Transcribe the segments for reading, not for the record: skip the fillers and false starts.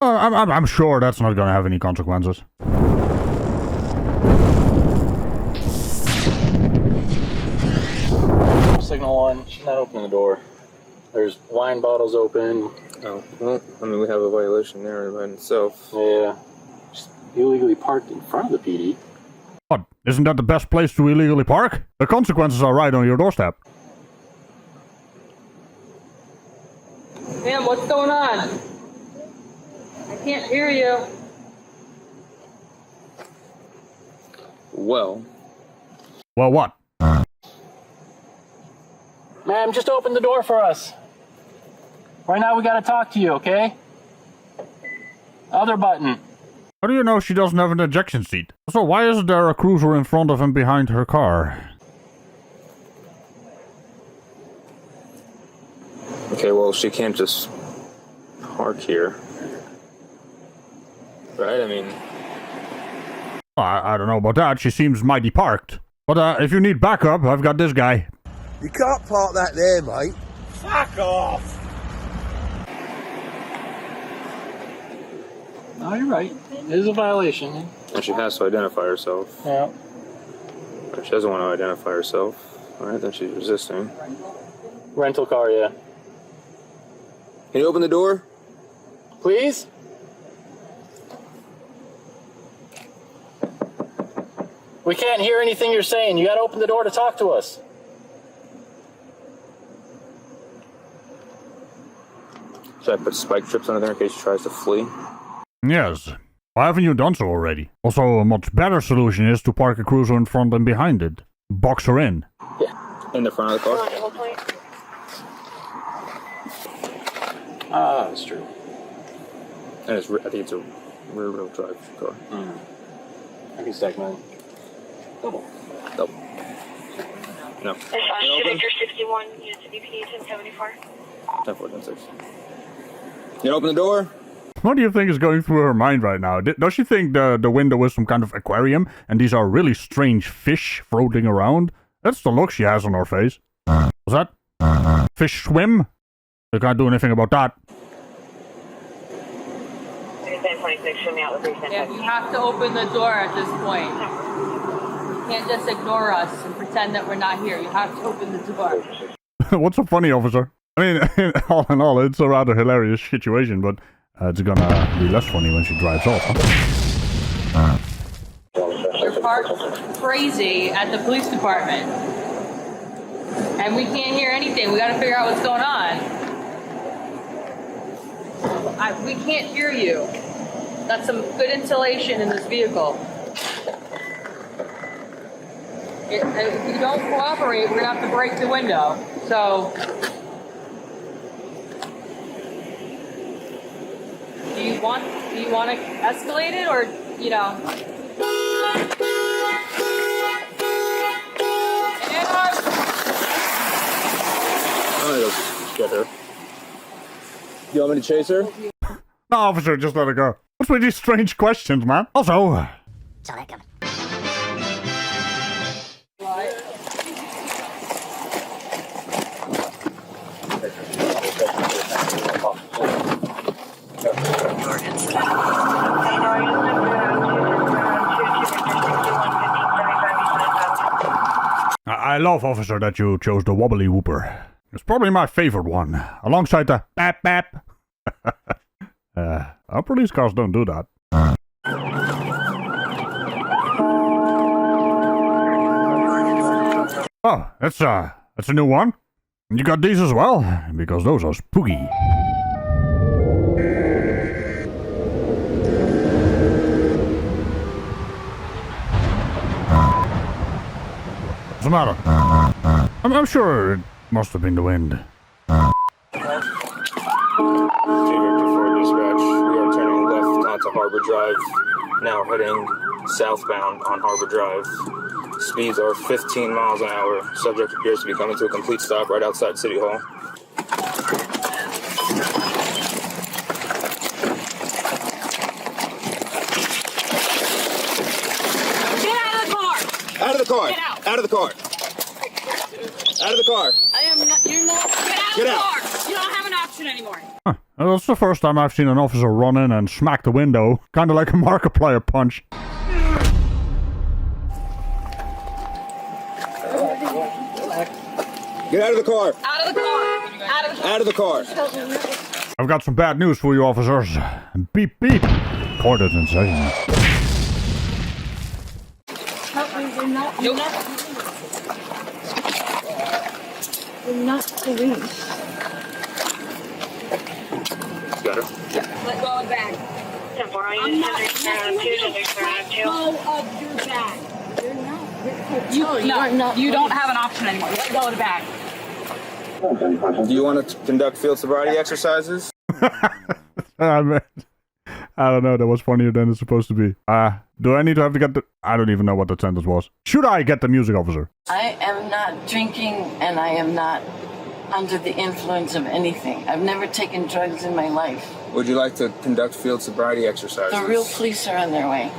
I'm sure that's not gonna have any consequences. Signal 1, she's not opening the door. There's wine bottles open. Oh, well, I mean, we have a violation there by itself. Yeah. She's illegally parked in front of the PD. What? Isn't that the best place to illegally park? The consequences are right on your doorstep. Ma'am, what's going on? I can't hear you. Well, what? Ma'am, just open the door for us. Right now we gotta talk to you, okay? Other button. How do you know she doesn't have an ejection seat? So why is there a cruiser in front of and behind her car? okay, well, she can't just park here. Right? I mean... I don't know about that. She seems mighty parked. But if you need backup, I've got this guy. You can't park that there, mate. Fuck off! No, you're right. It is a violation. And she has to identify herself. Yeah. If she doesn't want to identify herself, alright, then she's resisting. Rental car, yeah. Can you open the door? Please? We can't hear anything you're saying. You gotta open the door to talk to us. Should I put spike strips under there in case she tries to flee? Yes. Why haven't you done so already? Also, a much better solution is to park a cruiser in front and behind it. Box her in. Yeah. In the front of the car? Ah, that's true. And it's, I think it's a rear-wheel drive car. I can stack mine. Double. No. Victor 61, units of BP 1074. 10-4-10-6. You open the door? What do you think is going through her mind right now? Does she think the window is some kind of aquarium and these are really strange fish floating around? That's the look she has on her face. What's that? Fish swim? They can't do anything about that. Yeah, you have to open the door at this point. You can't just ignore us and pretend that we're not here. You have to open the door. What's so funny, officer? I mean, all in all, it's a rather hilarious situation, but it's gonna be less funny when she drives off, huh? You're parked crazy at the police department. And we can't hear anything. We gotta figure out what's going on. We can't hear you. That's some good insulation in this vehicle. If you don't cooperate, we're gonna have to break the window. So, do you want to escalate it, or you know? I'm gonna go get her. You want me to chase her? No, officer, just let her go. What's with these strange questions, man? Also... Saw that coming. I love, officer, that you chose the wobbly whooper. It's probably my favorite one, alongside the bap bap. Our police cars don't do that. Oh, that's a new one. You got these as well, because those are spooky. What's the matter? I'm sure it must have been the wind. Victor 4 dispatch. We are turning left onto Harbor Drive. Now heading southbound on Harbor Drive. Speeds are 15 miles an hour. Subject appears to be coming to a complete stop right outside City Hall. Get out of the car! Out of the car! Get out! Out of the car! Out of the car! I am not, you're not, get out of Get the out. car! You don't have an option anymore. Huh. Well, that's the first time I've seen an officer run in and smack the window. Kind of like a Markiplier punch. Get out of the car! Out of the car. Out of the car! I've got some bad news for you, officers. Beep, beep. Court is in session. Nope. We're not police. Got her. Let go of the bag. I'm not let go of your bag. You're not. You don't have an option anymore. Let go of the bag. Do you want to conduct field sobriety exercises? I don't know, that was funnier than it's supposed to be. Do I need to have to get the... I don't even know what the sentence was. Should I get the music officer? I am not drinking and I am not under the influence of anything. I've never taken drugs in my life. Would you like to conduct field sobriety exercises? The real police are on their way.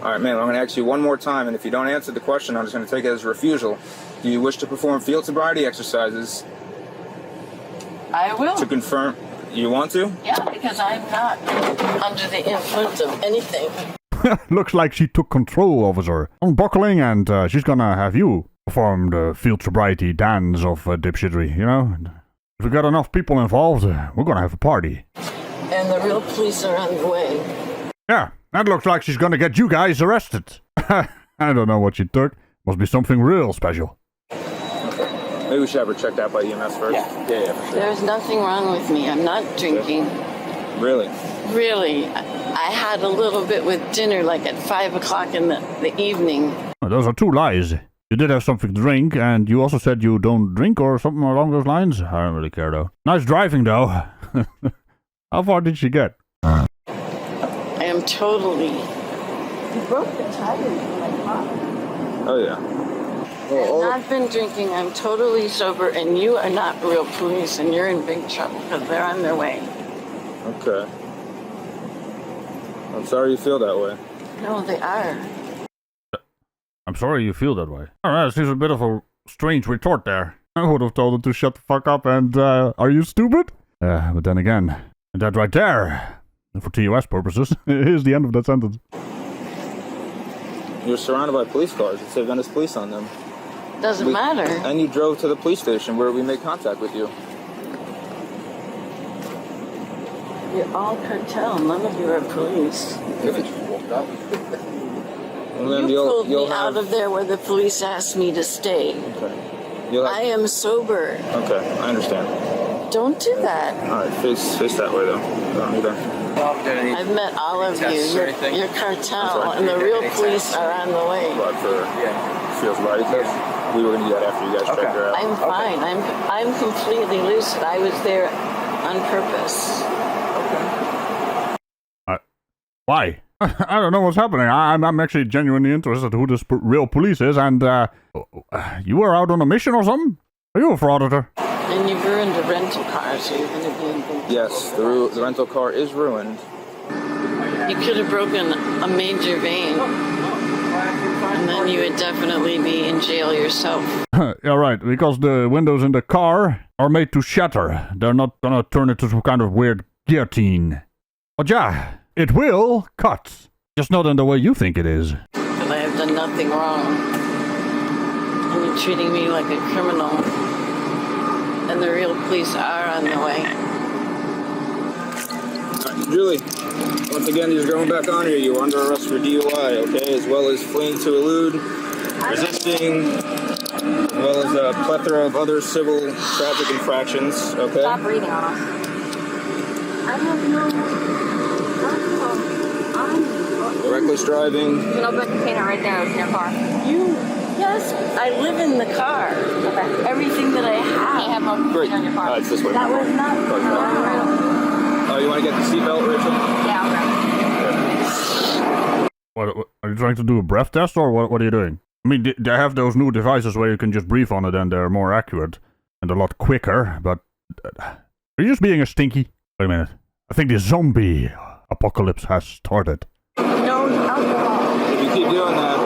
All right, ma'am, I'm going to ask you one more time, and if you don't answer the question, I'm just going to take it as a refusal. Do you wish to perform field sobriety exercises I will. to confirm... You want to? Yeah, because I'm not under the influence of anything. Looks like she took control, officer. Unbuckling, and she's gonna have you perform the field sobriety dance of dipshittery, you know? If we got enough people involved, we're gonna have a party. And the real police are on the way. Yeah, that looks like she's gonna get you guys arrested. I don't know what she took. Must be something real special. Maybe we should have her checked out by EMS first. Yeah, for sure. There's nothing wrong with me. I'm not drinking. Really? Really. I had a little bit with dinner like at 5 o'clock in the evening. Oh, those are two lies. You did have something to drink, and you also said you don't drink or something along those lines. I don't really care, though. Nice driving, though. How far did she get? I am totally... You broke the tires in my car. Oh, yeah. I've not been drinking. I'm totally sober, and you are not real police, and you're in big trouble because they're on their way. Okay. I'm sorry you feel that way. No, they are. I'm sorry you feel that way. Alright, seems a bit of a strange retort there. I would have told her to shut the fuck up and, are you stupid? But then again, that right there, for TOS purposes, is the end of that sentence. You're surrounded by police cars. It said Venice Police on them. Doesn't matter. And you drove to the police station where we made contact with you. You're all cartel. None of you are police. Well, then You pulled you'll me have... out of there where the police asked me to stay. Okay. You'll have... I am sober. Okay, I understand. Don't do that. All right, face that way, though. I don't need that. I've met all of you. You're cartel, and the real police are on the way. But for field sobriety test, we were going to do that after you guys checked her out. I'm fine. I'm completely lucid. I was there on purpose. Why? I don't know what's happening. I'm actually genuinely interested who this real police is, and, you were out on a mission or something? Are you a frauditor? And you ruined a rental car, so you're going to be in big trouble. Yes, the rental car is ruined. You could have broken a major vein, and then you would definitely be in jail yourself. Yeah, right, because the windows in the car are made to shatter. They're not gonna turn into some kind of weird guillotine. But yeah, it will cut. Just not in the way you think it is. Because I have done nothing wrong. And you're treating me like a criminal. And the real police are on the way. Julie, once again, you're going back on here. You were under arrest for DUI, okay? As well as fleeing to elude, resisting, as well as a plethora of other civil traffic infractions, okay? Stop breathing on us. I have no... Reckless driving. There's an open container right there in your car. Yes, I live in the car. Okay. Everything that I You can't have. have open Great. container in your car. It's this way. That was not... Oh, you want to get the seatbelt, Rachel? Yeah, okay. What, are you trying to do a breath test, or what are you doing? I mean, they have those new devices where you can just breathe on it and they're more accurate and a lot quicker, but... are you just being a stinky? Wait a minute. I think the zombie apocalypse has started. No alcohol. If you keep doing that...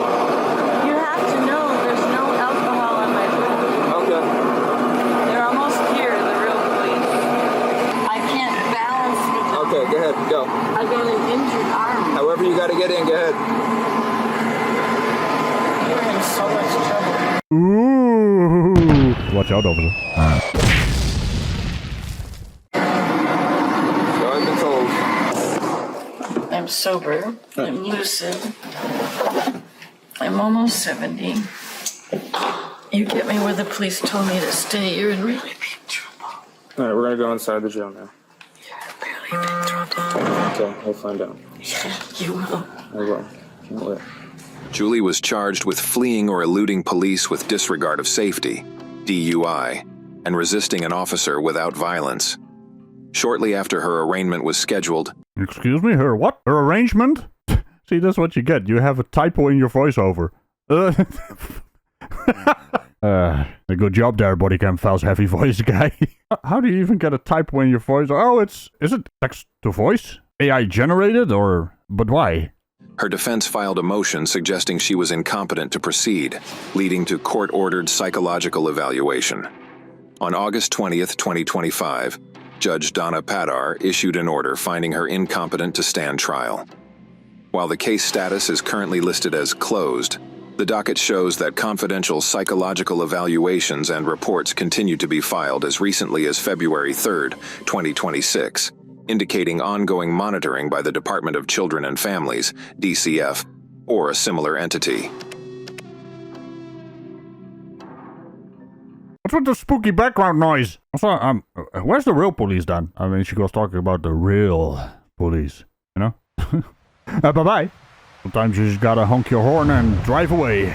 You have to know there's no alcohol on my food. Okay. They're almost here, the real police. I can't balance Ooh. Watch out, officer. I've been told. I'm sober. I'm lucid. I'm almost 70. You get me where the police told me to stay, you're in really big trouble. All right, we're gonna go inside the jail now. You're in really big trouble. Okay, we'll find out. Yeah, you will. I will. Can't wait. Julie was charged with fleeing or eluding police with disregard of safety, DUI, and resisting an officer without violence. Shortly after her arraignment was scheduled, Excuse me, her what? Her arrangement? See, that's what you get. You have a typo in your voiceover. A good job there, body cam files heavy voice guy. How do you even get a typo in your voice? Oh, is it text to voice? AI generated or, but why? her defense filed a motion suggesting she was incompetent to proceed, leading to court-ordered psychological evaluation. On August 20th, 2025, Judge Donna Padar issued an order finding her incompetent to stand trial. While the case status is currently listed as closed, the docket shows that confidential psychological evaluations and reports continue to be filed as recently as February 3, 2026, indicating ongoing monitoring by the Department of Children and Families, DCF, or a similar entity. What's with the spooky background noise? Also, where's the real police then? I mean, she was talking about the real police, you know? Bye-bye. Sometimes you just gotta honk your horn and drive away.